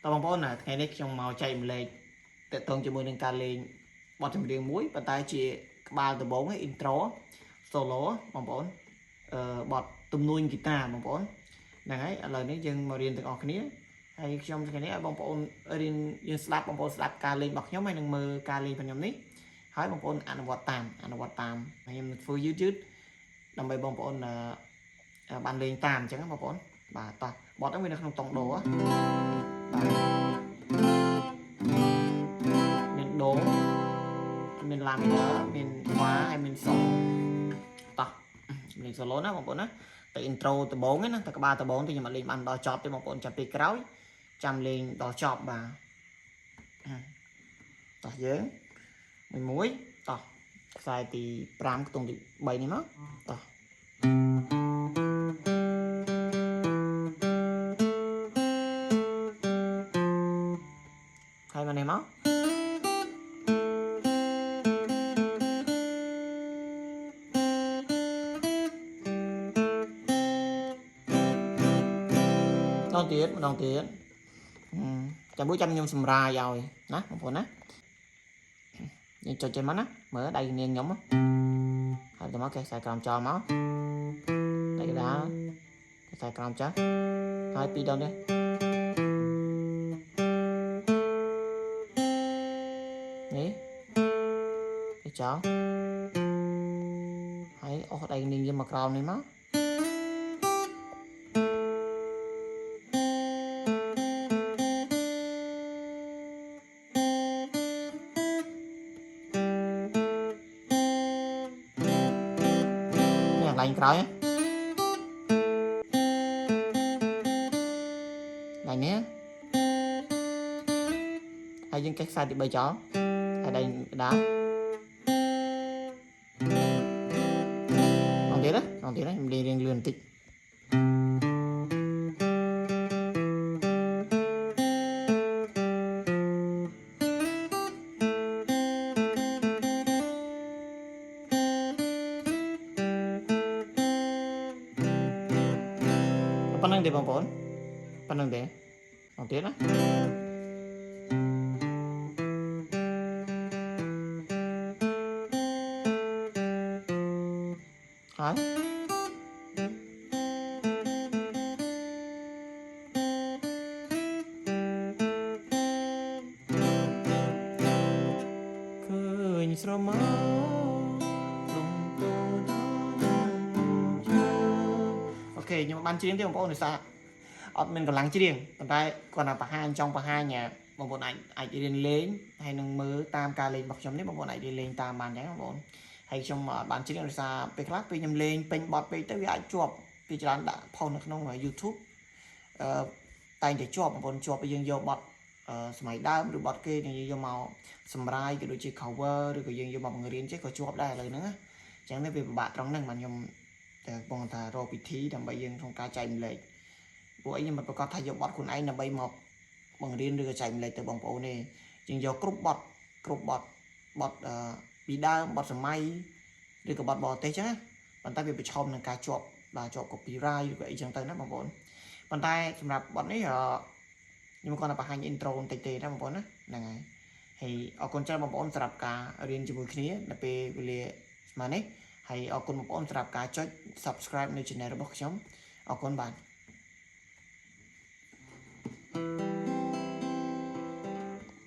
តបងប្អូនថ្ងៃនេះខ្ញុំមកចែកម្លែកតកតងជាមួយនឹងការលេងបទចម្រៀងមួយប៉ុន្តែជាក្បាលដំបូង intro solo បងប្អូនបទទំនួញហ្គីតាបងប្អូនហ្នឹងហើយឥឡូវនេះយើងមករៀនទាំងអស់គ្នាហើយខ្ញុំថ្ងៃនេះឲ្យបងប្អូនរៀនយើងស្ដាប់បងប្អូនស្ដាប់ការលេងរបស់ខ្ញុំហើយនឹងមើលការលេងរបស់ខ្ញុំនេះហើយបងប្អូនអនុវត្តតាមខ្ញុំធ្វើយឺតដើម្បីបងប្អូនបានលេងតាមអញ្ចឹងបងប្អូនបាទតោះបទហ្នឹងវានៅក្នុងតុងដូមានដូមានឡាមីន័រមានវ៉ាហើយមានសូតោះលេងសូឡូណាបងប្អូនណាតែ intro ដំបូងណាតែក្បាលដំបូងទីខ្ញុំអត់លេងបានដល់ចប់ទេបងប្អូនចាំពេលក្រោយចាំលេងដល់ចប់បាទតោះយើងមួយតោះខ្សែទី5ខ្ទង់ទី3នេះមកតោះហើយមកនេះមកម្ដងទៀតចាំមួយចាំខ្ញុំសម្រាយឲ្យណាបងប្អូនណាយើងចុចចេញមកណាមើលដៃនាងខ្ញុំហើយទៅមកគេខ្សែក្រោមចោលមកដៃកដាលខ្សែក្រោមចាស់ហើយពីរដងនេះនេះគេចោលហើយអស់ដៃនាងយើងមកក្រោមនេះមកឡើងក្រោយឡើងនេះហើយយើងកេះខ្សែទី3ចោលហើយដៃកដាលអងទៀតខ្ញុំលេងរៀងលឿនបន្តិចប៉ុណ្្នឹងទេបងប្អូនប៉ុណ្្នឹងទេអត់ទៀតណាហើយឃើញស្រមោអូខេខ្ញុំបានច្រៀងទេបងប្អូនដោយសារអត់មានកម្លាំងច្រៀងប៉ុន្តែគាត់ថាបង្ហាញចង់បង្ហាញបងប្អូនអាចរៀនលេងហើយនឹងមើលតាមការលេងរបស់ខ្ញុំនេះបងប្អូនអាចរៀនលេងតាមបានអញ្ចឹងបងប្អូនហើយខ្ញុំបានច្រៀងដោយសារពេលខ្លះពេលខ្ញុំលេងពេញបទពេកទៅវាអាចជាប់ពីច្រើនដាក់ផុសនៅក្នុង YouTube តែងតែជាប់បងប្អូនជាប់យើងយកបទសម័យដើមឬបទគេយើងយកមកសម្រាយក៏ដូចជា cover ឬក៏យើងយកមកបង្រៀនចេះក៏ជាប់ដែរឥឡូវហ្នឹងអញ្ចឹងនេះវាពិបាកត្រង់ហ្នឹងបាទខ្ញុំតែបងថារកពិធីដើម្បីយើងក្នុងការចែកម្លែកពួកអីខ្ញុំមិនប្រកាសថាយកបទខ្លួនឯងដើម្បីមកបង្រៀនឬក៏ចែកម្លែកទៅបងប្អូនទេយើងយកគ្រប់បទពីដើមបទសម័យឬក៏បទបរទេសចឹងណាប៉ុន្តែវាប្រឈមនឹងការជាប់ copyright ឬក៏អីចឹងទៅណាបងប្អូនប៉ុន្តែសម្រាប់បទនេះខ្ញុំគាត់តែបង្ហាញ intro បន្តិចទេណាបងប្អូនណាហ្នឹងហើយហើយអរគុណច្រើនបងប្អូនសម្រាប់ការរៀនជាមួយគ្នានៅពេលវេលាស្មើនេះហើយអរគុណបងប្អូនសម្រាប់ការចុច subscribe នៅ channel របស់ខ្ញុំអរគុណបាទ